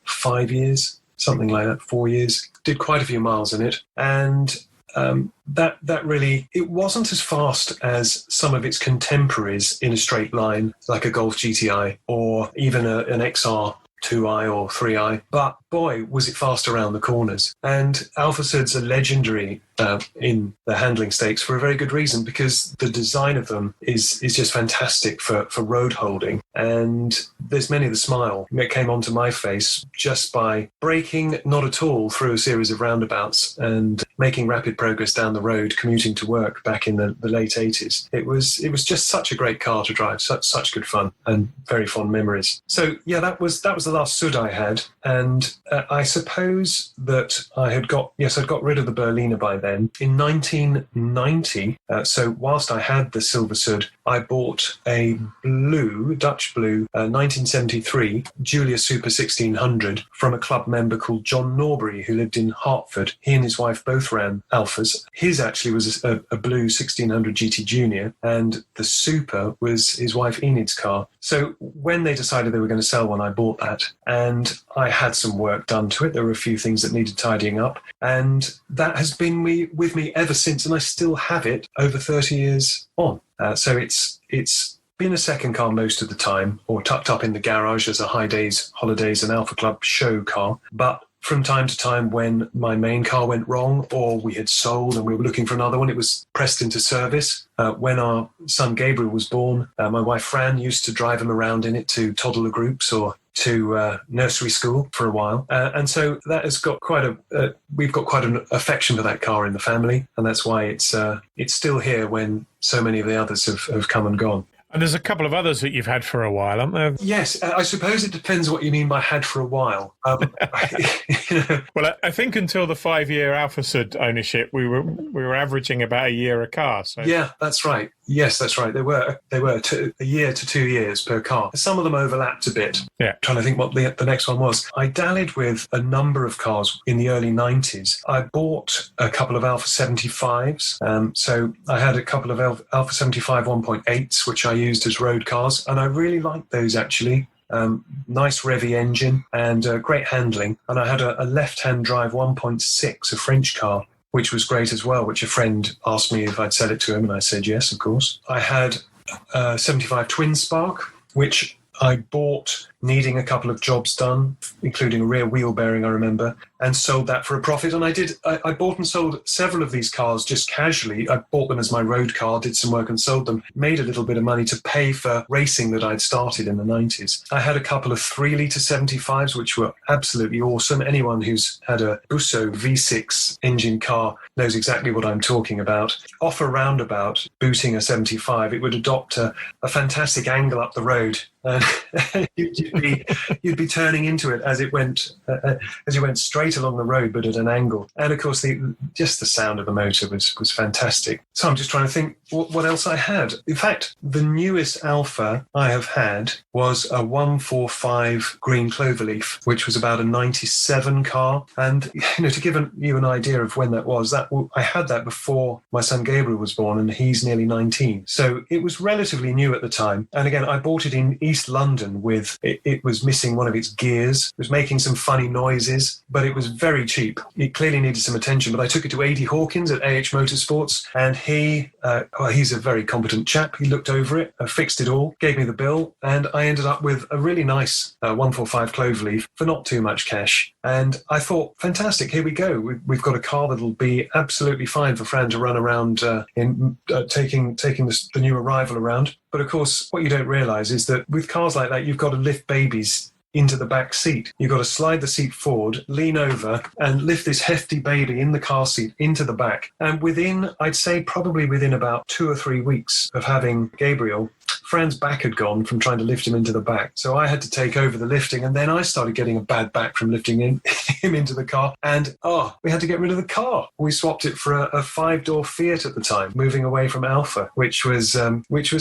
5 years, something like that, 4 years. Did quite a few miles in it. And that really, it wasn't as fast as some of its contemporaries in a straight line, like a Golf GTI or even an XR 2i or 3i, but boy, was it fast around the corners. And Alfa Suds are legendary in the handling stakes for a very good reason, because the design of them is just fantastic for road holding. And there's many the smile that came onto my face just by braking not at all through a series of roundabouts and making rapid progress down the road, commuting to work back in the late 80s. It was just such a great car to drive, such good fun and very fond memories. So yeah, that was the last Sud I had, and I suppose that I'd got rid of the Berliner by then. In 1990, so whilst I had the silver Sud, I bought a Dutch blue 1973 Julia Super 1600 from a club member called John Norbury, who lived in Hertford. He and his wife both ran Alfas. His actually was a blue 1600 GT Junior, and the Super was his wife Enid's car. So when they decided they were going to sell one, I bought that, and I had some work done to it. There were a few things that needed tidying up, and that has been with me ever since, and I still have it over 30 years on. So it's been a second car most of the time, or tucked up in the garage as a High Days, Holidays and Alfa Club show car. But from time to time, when my main car went wrong or we had sold and we were looking for another one, it was pressed into service. When our son Gabriel was born, my wife Fran used to drive him around in it to toddler groups or to nursery school for a while. And so that has got we've got quite an affection for that car in the family. And that's why it's still here when so many of the others have come and gone. And there's a couple of others that you've had for a while, aren't there? Yes, I suppose it depends what you mean by had for a while. Well, I think until the 5-year Alfa Sud ownership, we were averaging about a year a car. So. Yeah, that's right. Yes, that's right. They were a year to 2 years per car. Some of them overlapped a bit. Yeah. I'm trying to think what the next one was. I dallied with a number of cars in the early 90s. I bought a couple of Alfa 75s. So I had a couple of Alfa 75 1.8s, which I used as road cars. And I really liked those, actually. Nice revvy engine and great handling. And I had a left-hand drive 1.6, a French car, which was great as well, which a friend asked me if I'd sell it to him, and I said yes, of course. I had a 75 Twin Spark, which I bought needing a couple of jobs done, including a rear wheel bearing, I remember, and sold that for a profit. And I bought and sold several of these cars just casually. I bought them as my road car, did some work and sold them, made a little bit of money to pay for racing that I'd started in the 90s. I had a couple of 3-litre 75s, which were absolutely awesome. Anyone who's had a Busso V6 engine car knows exactly what I'm talking about. Off a roundabout, booting a 75, it would adopt a fantastic angle up the road. You'd be turning into it as you went straight along the road, but at an angle. And of course, just the sound of the motor was fantastic. So I'm just trying to think what else I had. In fact, the newest Alfa I have had was a 145 green cloverleaf, which was about a 97 car. And to give you an idea of when that was, I had that before my son Gabriel was born, and he's nearly 19. So it was relatively new at the time. And again, I bought it in East London with it was missing one of its gears. It was making some funny noises, but it was very cheap. It clearly needed some attention, but I took it to A.D. Hawkins at AH Motorsports, and he's a very competent chap. He looked over it, fixed it all, gave me the bill, and I ended up with a really nice 145 cloverleaf for not too much cash. And I thought, fantastic, here we go. We've got a car that'll be absolutely fine for Fran to run around taking the new arrival around. But of course, what you don't realise is that with cars like that, you've got to lift babies into the back seat. You've got to slide the seat forward, lean over, and lift this hefty baby in the car seat into the back. And I'd say probably within about 2 or 3 weeks of having Gabriel, Fran's back had gone from trying to lift him into the back. So I had to take over the lifting, and then I started getting a bad back from lifting him into the car. And we had to get rid of the car. We swapped it for a 5-door Fiat at the time, moving away from Alfa, which was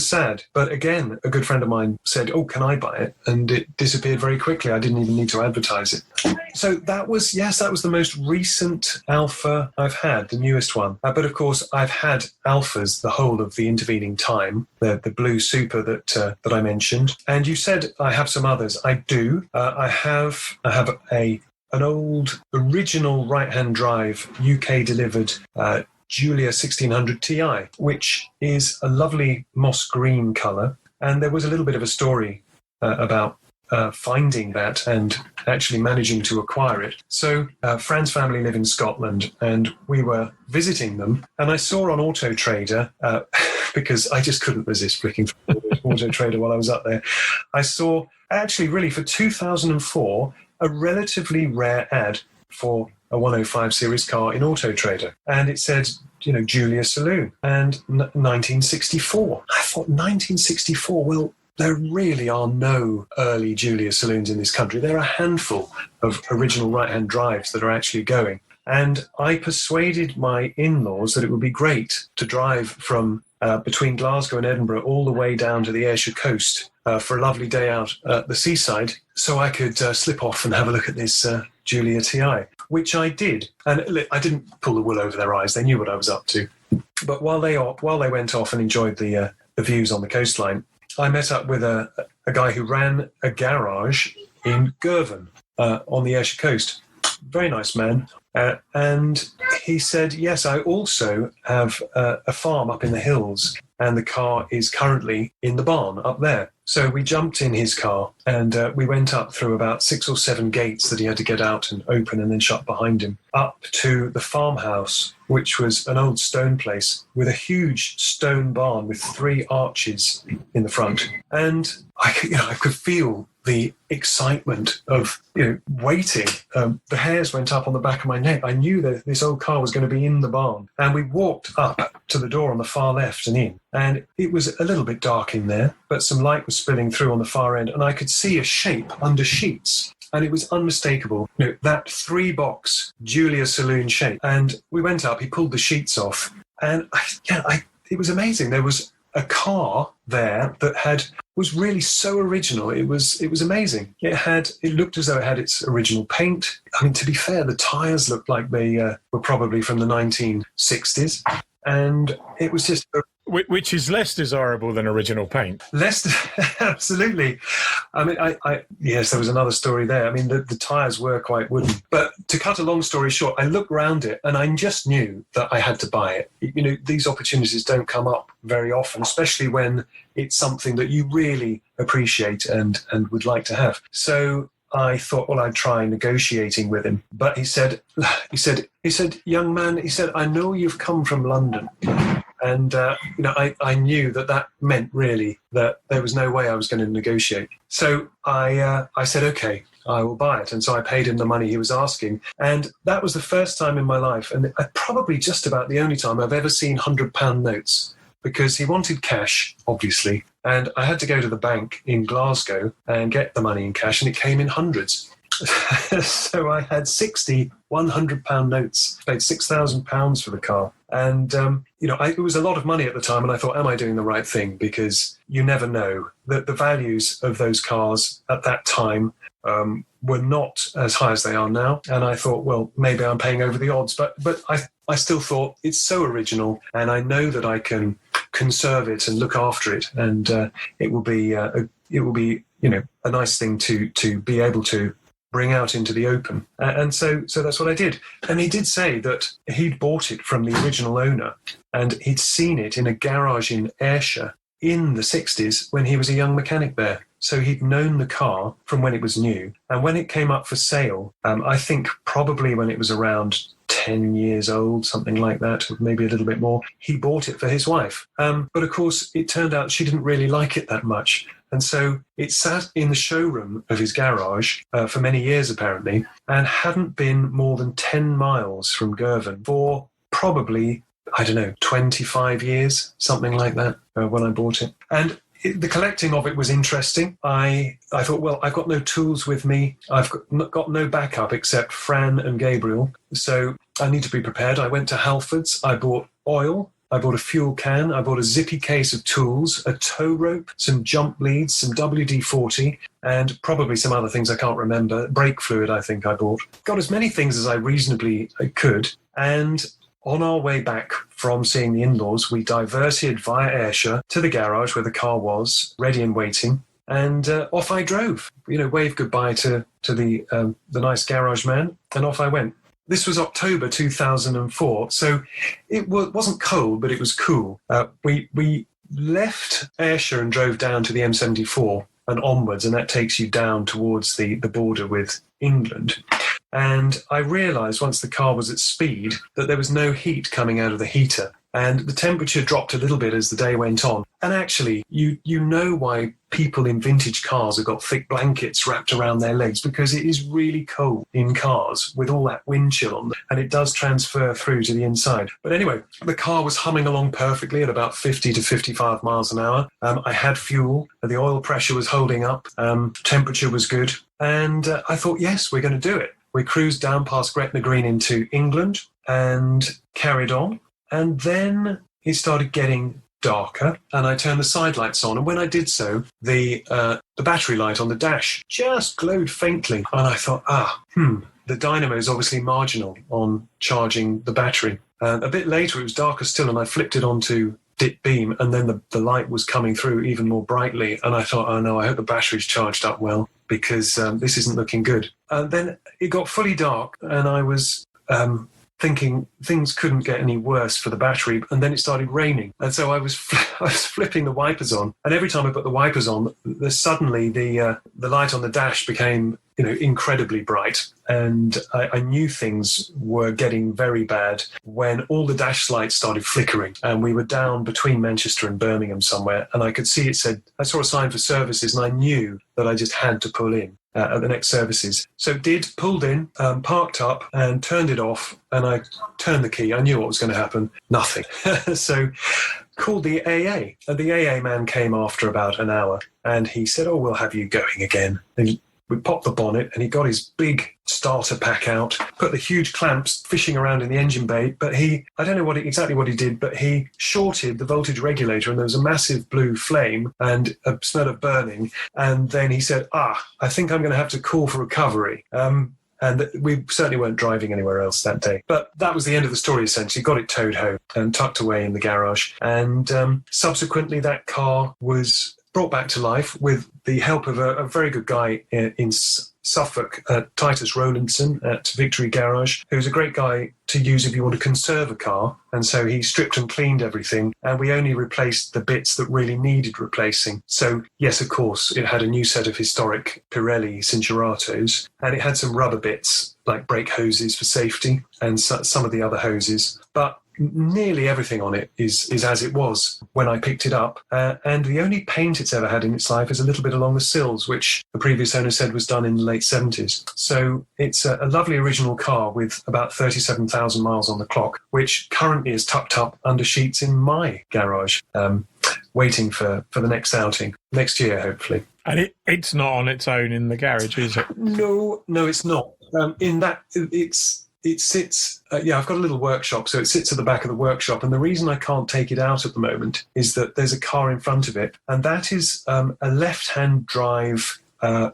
sad. But again, a good friend of mine said, "Oh, can I buy it?" And it disappeared very quickly. I didn't even need to advertise it. So that was the most recent Alfa I've had, the newest one. But of course, I've had Alfas the whole of the intervening time, the blue Super that I mentioned. And you said I have some others. I do. I have an old original right-hand drive UK delivered Giulia 1600 Ti, which is a lovely moss green colour. And there was a little bit of a story about finding that and actually managing to acquire it. So Fran's family live in Scotland, and we were visiting them, and I saw on Auto Trader, because I just couldn't resist flicking through Auto Trader while I was up there, I saw actually really for 2004 a relatively rare ad for a 105 series car in Auto Trader, and it said, Giulia Saloon and 1964. I thought 1964, well, there really are no early Giulia saloons in this country. There are a handful of original right-hand drives that are actually going. And I persuaded my in-laws that it would be great to drive from between Glasgow and Edinburgh all the way down to the Ayrshire coast for a lovely day out at the seaside, so I could slip off and have a look at this Giulia Ti, which I did. And I didn't pull the wool over their eyes. They knew what I was up to. But while they went off and enjoyed the views on the coastline, I met up with a guy who ran a garage in Girvan on the Ayrshire coast. Very nice man. And he said, yes, I also have a farm up in the hills, and the car is currently in the barn up there. So we jumped in his car, and we went up through about 6 or 7 gates that he had to get out and open and then shut behind him, up to the farmhouse, which was an old stone place with a huge stone barn with 3 arches in the front. And I could feel the excitement of waiting. The hairs went up on the back of my neck. I knew that this old car was going to be in the barn. And we walked up to the door on the far left and in. And it was a little bit dark in there, but some light was spilling through on the far end. And I could see a shape under sheets. And it was unmistakable. That 3-box Giulia Saloon shape. And we went up, he pulled the sheets off. And it was amazing. There was a car there that was really so original. It was amazing. It looked as though it had its original paint. I mean, to be fair, the tyres looked like they were probably from the 1960s. And it was just Which is less desirable than original paint. Absolutely. I mean, yes, there was another story there. I mean, the tyres were quite wooden. But to cut a long story short, I looked round it and I just knew that I had to buy it. You know, these opportunities don't come up very often, especially when it's something that you really appreciate and would like to have. So I thought, well, I'd try negotiating with him. But he said, young man, he said, I know you've come from London. And, I knew that meant really that there was no way I was going to negotiate. So I said, okay, I will buy it. And so I paid him the money he was asking. And that was the first time in my life, and probably just about the only time I've ever seen £100 notes, because he wanted cash, obviously. And I had to go to the bank in Glasgow and get the money in cash, and it came in hundreds. So I had 60 £100 notes, paid £6,000 for the car. And, it was a lot of money at the time. And I thought, am I doing the right thing? Because you never know. The values of those cars at that time were not as high as they are now. And I thought, well, maybe I'm paying over the odds. But I still thought it's so original. And I know that I can conserve it and look after it. And it will be a nice thing to be able to bring out into the open. And so that's what I did. And he did say that he'd bought it from the original owner and he'd seen it in a garage in Ayrshire in the 60s when he was a young mechanic there. So he'd known the car from when it was new. And when it came up for sale, I think probably when it was around 10 years old, something like that, or maybe a little bit more, he bought it for his wife. But of course, it turned out she didn't really like it that much. And so it sat in the showroom of his garage for many years, apparently, and hadn't been more than 10 miles from Girvan for probably, 25 years, something like that, when I bought it. And the collecting of it was interesting. I thought, well, I've got no tools with me. I've got no backup except Fran and Gabriel. So I need to be prepared. I went to Halfords. I bought oil. I bought a fuel can, I bought a zippy case of tools, a tow rope, some jump leads, some WD-40, and probably some other things I can't remember. Brake fluid, I think I bought. Got as many things as I reasonably could. And on our way back from seeing the in-laws, we diverted via Ayrshire to the garage where the car was, ready and waiting. And off I drove, waved goodbye to the nice garage man, and off I went. This was October 2004, so it wasn't cold, but it was cool. We left Ayrshire and drove down to the M74 and onwards, and that takes you down towards the border with England. And I realised once the car was at speed that there was no heat coming out of the heater. And the temperature dropped a little bit as the day went on. And actually, you know why people in vintage cars have got thick blankets wrapped around their legs, because it is really cold in cars with all that wind chill on them, and it does transfer through to the inside. But anyway, the car was humming along perfectly at about 50 to 55 miles an hour. I had fuel, the oil pressure was holding up, temperature was good, and I thought, yes, we're going to do it. We cruised down past Gretna Green into England and carried on. And then it started getting darker, and I turned the side lights on. And when I did so, the battery light on the dash just glowed faintly. And I thought, the dynamo is obviously marginal on charging the battery. A bit later, it was darker still, and I flipped it onto dip beam, and then the light was coming through even more brightly. And I thought, oh no, I hope the battery's charged up well, because this isn't looking good. And then it got fully dark, and I was thinking things couldn't get any worse for the battery, and then it started raining. And so I was flipping the wipers on, and every time I put the wipers on, suddenly the light on the dash became incredibly bright. And I knew things were getting very bad when all the dash lights started flickering, and we were down between Manchester and Birmingham somewhere, and I could see I saw a sign for services, and I knew that I just had to pull in at the next services. So pulled in, parked up and turned it off, and I turned the key. I knew what was going to happen. Nothing. So called the AA, and the AA man came after about an hour, and he said, oh, we'll have you going again. And we popped the bonnet, and he got his big starter pack out, put the huge clamps fishing around in the engine bay, but I don't know exactly what he did, but he shorted the voltage regulator, and there was a massive blue flame and a smell of burning. And then he said, I think I'm going to have to call for recovery. And And we certainly weren't driving anywhere else that day. But that was the end of the story, essentially. Got it towed home and tucked away in the garage. And subsequently, that car was brought back to life with the help of a very good guy in Suffolk, Titus Rowlandson at Victory Garage, who's a great guy to use if you want to conserve a car. And so he stripped and cleaned everything, and we only replaced the bits that really needed replacing. So yes, of course, it had a new set of historic Pirelli Cinceratos, and it had some rubber bits like brake hoses for safety and some of the other hoses. But nearly everything on it is as it was when I picked it up. And the only paint it's ever had in its life is a little bit along the sills, which the previous owner said was done in the late 70s. So it's a lovely original car with about 37,000 miles on the clock, which currently is tucked up under sheets in my garage, waiting for the next outing, next year, hopefully. And it's not on its own in the garage, is it? No, it's not. In that, it sits, I've got a little workshop, so it sits at the back of the workshop. And the reason I can't take it out at the moment is that there's a car in front of it. And that is a left-hand drive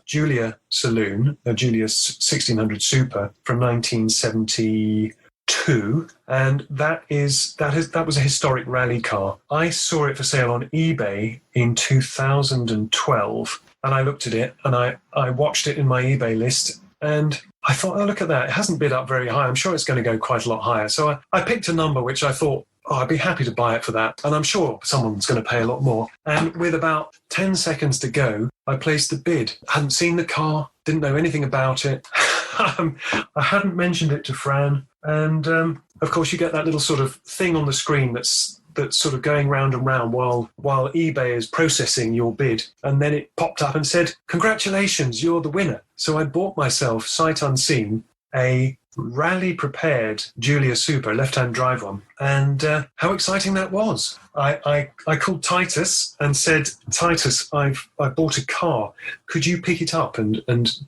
Giulia saloon, a Giulia 1600 Super from 1972. And that was a historic rally car. I saw it for sale on eBay in 2012. And I looked at it and I watched it in my eBay list. And I thought, oh, look at that. It hasn't bid up very high. I'm sure it's going to go quite a lot higher. So I picked a number which I thought, I'd be happy to buy it for that. And I'm sure someone's going to pay a lot more. And with about 10 seconds to go, I placed the bid. I hadn't seen the car, didn't know anything about it. I hadn't mentioned it to Fran. And, of course, you get that little sort of thing on the screen that's sort of going round and round while eBay is processing your bid. And then it popped up and said, congratulations, you're the winner. So I bought myself, sight unseen, a rally-prepared Giulia Super, left-hand drive one. And how exciting that was. I called Titus and said, Titus, I bought a car. Could you pick it up and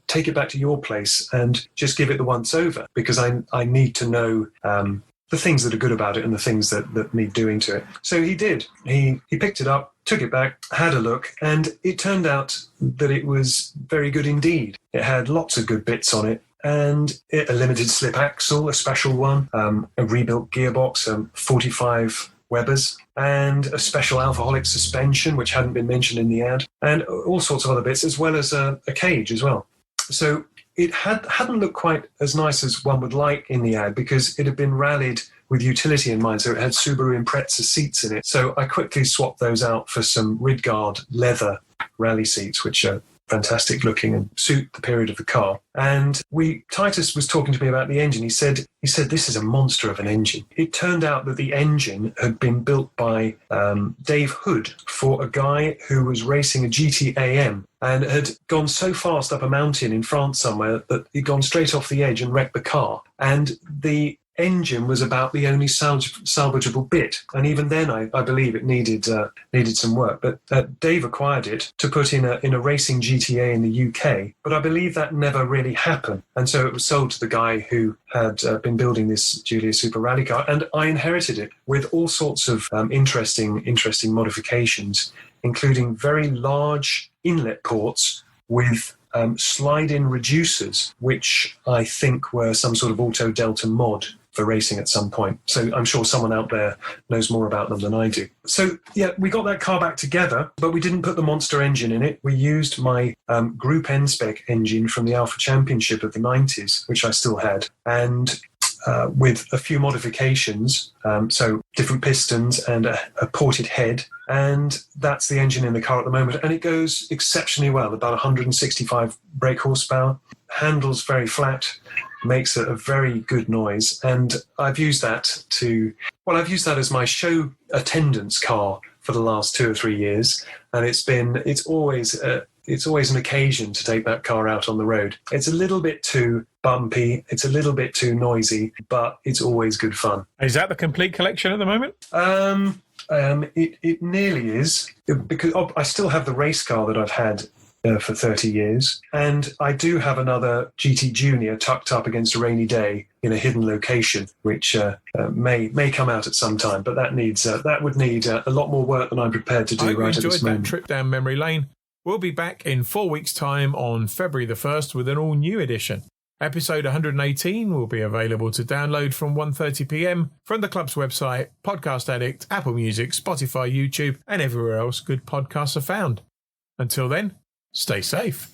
take it back to your place and just give it the once over? Because I need to know the things that are good about it and the things that need doing to it. So he did. He picked it up, took it back, had a look, and it turned out that it was very good indeed. It had lots of good bits on it, and a limited slip axle, a special one, a rebuilt gearbox, 45 Webers, and a special alcoholic suspension, which hadn't been mentioned in the ad, and all sorts of other bits, as well as a cage as well. So it hadn't looked quite as nice as one would like in the ad because it had been rallied with utility in mind. So it had Subaru Impreza seats in it. So I quickly swapped those out for some Ridgard leather rally seats, which are fantastic looking and suit the period of the car. And Titus was talking to me about the engine. He said, this is a monster of an engine. It turned out that the engine had been built by Dave Hood for a guy who was racing a GT-AM and had gone so fast up a mountain in France somewhere that he'd gone straight off the edge and wrecked the car. And the engine was about the only salvageable bit, and even then I believe it needed some work. But Dave acquired it to put in a racing GTA in the UK, but I believe that never really happened, and so it was sold to the guy who had been building this Giulia Super Rally car, and I inherited it with all sorts of interesting modifications, including very large inlet ports with slide-in reducers, which I think were some sort of Auto Delta mod for racing at some point. So I'm sure someone out there knows more about them than I do. So yeah, we got that car back together, but we didn't put the monster engine in it. We used my Group N-Spec engine from the Alfa Championship of the 90s, which I still had, and with a few modifications, so different pistons and a ported head. And that's the engine in the car at the moment. And it goes exceptionally well, about 165 brake horsepower, handles very flat, makes a very good noise. And I've used that as my show attendance car for the last 2 or 3 years. And it's always an occasion to take that car out on the road. It's a little bit too bumpy, it's a little bit too noisy, but it's always good fun. Is that the complete collection at the moment? It nearly is, because I still have the race car that I've had for 30 years, and I do have another GT Junior tucked up against a rainy day in a hidden location, which may come out at some time, but that would need a lot more work than I'm prepared to do right at this moment. I enjoyed that trip down memory lane. We'll be back in 4 weeks' time on February the 1st with an all-new edition. Episode 118 will be available to download from 1:30 p.m. from the club's website, Podcast Addict, Apple Music, Spotify, YouTube, and everywhere else good podcasts are found. Until then, stay safe.